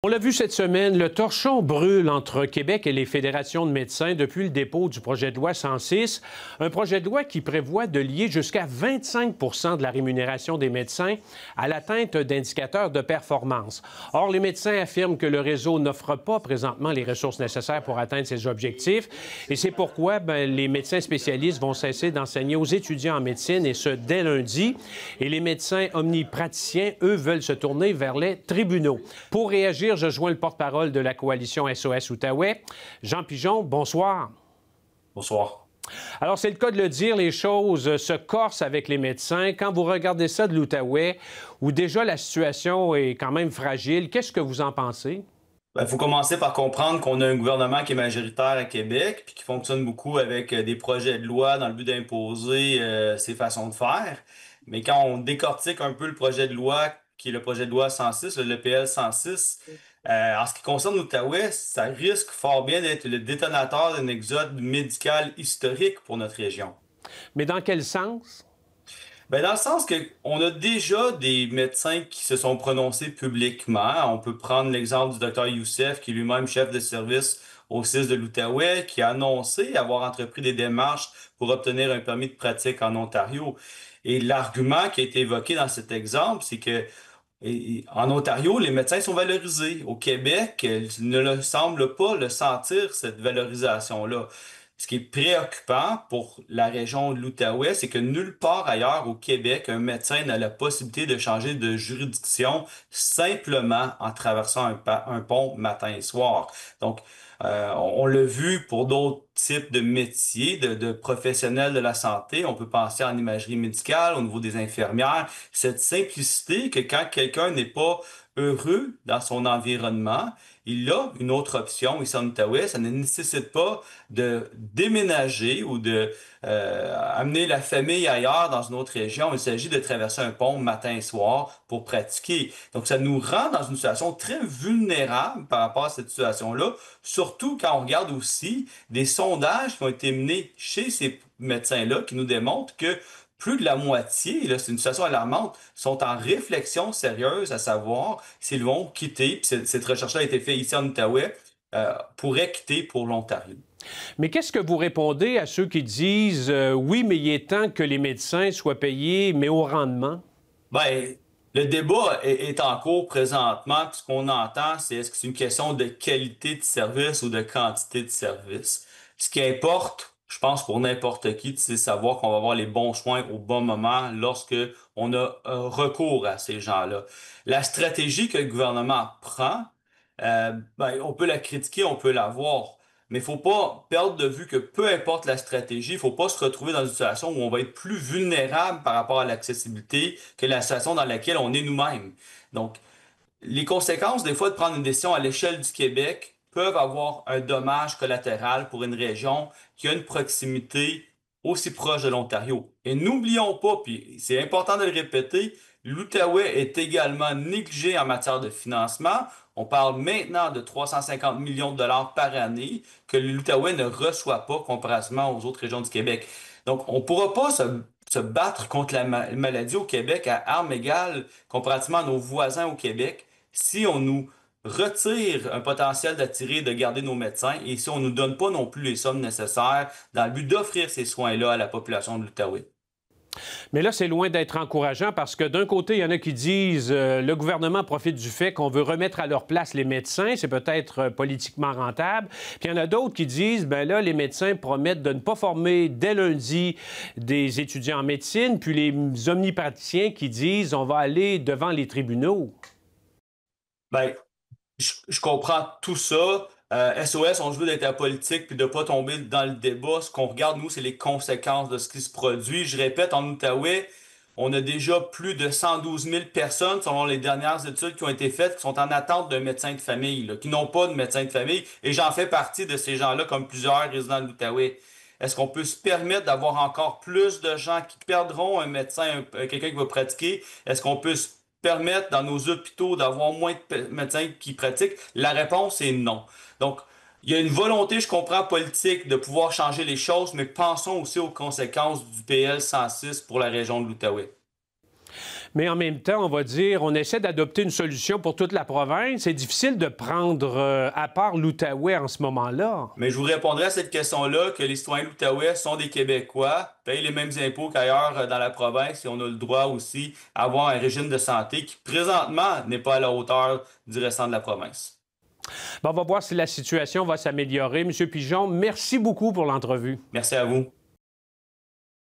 On l'a vu cette semaine, le torchon brûle entre Québec et les fédérations de médecins depuis le dépôt du projet de loi 106, un projet de loi qui prévoit de lier jusqu'à 25 de la rémunération des médecins à l'atteinte d'indicateurs de performance. Or, les médecins affirment que le réseau n'offre pas présentement les ressources nécessaires pour atteindre ces objectifs et c'est pourquoi les médecins spécialistes vont cesser d'enseigner aux étudiants en médecine et ce, dès lundi. Et les médecins omnipraticiens, eux, veulent se tourner vers les tribunaux. Pour réagir, je joins le porte-parole de la coalition SOS Outaouais. Jean Pigeon, bonsoir. Bonsoir. Alors, c'est le cas de le dire, les choses se corsent avec les médecins. Quand vous regardez ça de l'Outaouais, où déjà la situation est quand même fragile, qu'est-ce que vous en pensez? Il faut commencer par comprendre qu'on a un gouvernement qui est majoritaire à Québec puis qui fonctionne beaucoup avec des projets de loi dans le but d'imposer ses façons de faire. Mais quand on décortique un peu le projet de loi, qui est le projet de loi 106, le l'EPL 106, en ce qui concerne l'Outaouais, ça risque fort bien d'être le détonateur d'un exode médical historique pour notre région. Mais dans quel sens? Ben, dans le sens que on a déjà des médecins qui se sont prononcés publiquement. On peut prendre l'exemple du docteur Youssef, qui est lui-même chef de service au CIS de l'Outaouais, qui a annoncé avoir entrepris des démarches pour obtenir un permis de pratique en Ontario. Et l'argument qui a été évoqué dans cet exemple, c'est que en Ontario, les médecins sont valorisés. Au Québec, ils ne le semblent pas le sentir, cette valorisation-là. Ce qui est préoccupant pour la région de l'Outaouais, c'est que nulle part ailleurs au Québec, un médecin n'a la possibilité de changer de juridiction simplement en traversant un pont matin et soir. Donc, on l'a vu pour d'autres types de métiers, de professionnels de la santé. On peut penser en imagerie médicale, au niveau des infirmières. Cette simplicité que quand quelqu'un n'est pas heureux dans son environnement, il a une autre option ici en Outaouais. Ça ne nécessite pas de déménager ou de amener la famille ailleurs dans une autre région. Il s'agit de traverser un pont matin et soir pour pratiquer. Donc, ça nous rend dans une situation très vulnérable par rapport à cette situation-là, surtout quand on regarde aussi des sondages qui ont été menés chez ces médecins-là qui nous démontrent que plus de la moitié, là, c'est une situation alarmante, sont en réflexion sérieuse à savoir s'ils vont quitter, puis cette recherche-là a été faite ici en Outaouais, pourraient quitter pour l'Ontario. Mais qu'est-ce que vous répondez à ceux qui disent oui, mais il est temps que les médecins soient payés, mais au rendement? Ben, le débat est en cours présentement, puis ce qu'on entend, c'est est-ce que c'est une question de qualité de service ou de quantité de service. Ce qui importe, je pense, pour n'importe qui, c'est savoir qu'on va avoir les bons soins au bon moment lorsque on a recours à ces gens-là. La stratégie que le gouvernement prend, on peut la critiquer, on peut la voir. Mais il faut pas perdre de vue que peu importe la stratégie, il faut pas se retrouver dans une situation où on va être plus vulnérable par rapport à l'accessibilité que la situation dans laquelle on est nous-mêmes. Donc, les conséquences, des fois, de prendre une décision à l'échelle du Québec peuvent avoir un dommage collatéral pour une région qui a une proximité aussi proche de l'Ontario. Et n'oublions pas, puis c'est important de le répéter, l'Outaouais est également négligé en matière de financement. On parle maintenant de 350 millions de dollars par année que l'Outaouais ne reçoit pas comparativement aux autres régions du Québec. Donc, on ne pourra pas se battre contre la maladie au Québec à armes égales comparativement à nos voisins au Québec si on nous retire un potentiel d'attirer et de garder nos médecins et si on ne nous donne pas non plus les sommes nécessaires dans le but d'offrir ces soins-là à la population de l'Outaouais. Mais là, c'est loin d'être encourageant parce que d'un côté, il y en a qui disent le gouvernement profite du fait qu'on veut remettre à leur place les médecins, c'est peut-être politiquement rentable. Puis il y en a d'autres qui disent ben là, les médecins promettent de ne pas former dès lundi des étudiants en médecine, puis les omnipraticiens qui disent on va aller devant les tribunaux. Ben, je comprends tout ça. SOS, on se veut d'être apolitique puis de pas tomber dans le débat. Ce qu'on regarde, nous, c'est les conséquences de ce qui se produit. Je répète, en Outaouais, on a déjà plus de 112 000 personnes, selon les dernières études qui ont été faites, qui sont en attente d'un médecin de famille, là, qui n'ont pas de médecin de famille. Et j'en fais partie de ces gens-là, comme plusieurs résidents de l'Outaouais. Est-ce qu'on peut se permettre d'avoir encore plus de gens qui perdront un médecin, quelqu'un qui va pratiquer? Est-ce qu'on peut se permettre dans nos hôpitaux d'avoir moins de médecins qui pratiquent? La réponse est non. Donc, il y a une volonté, je comprends, politique de pouvoir changer les choses, mais pensons aussi aux conséquences du PL 106 pour la région de l'Outaouais. Mais en même temps, on va dire, on essaie d'adopter une solution pour toute la province. C'est difficile de prendre à part l'Outaouais en ce moment-là. Mais je vous répondrai à cette question-là que les citoyens de l'Outaouais sont des Québécois, payent les mêmes impôts qu'ailleurs dans la province et on a le droit aussi à avoir un régime de santé qui présentement n'est pas à la hauteur du restant de la province. Bon, on va voir si la situation va s'améliorer. Monsieur Pigeon, merci beaucoup pour l'entrevue. Merci à vous.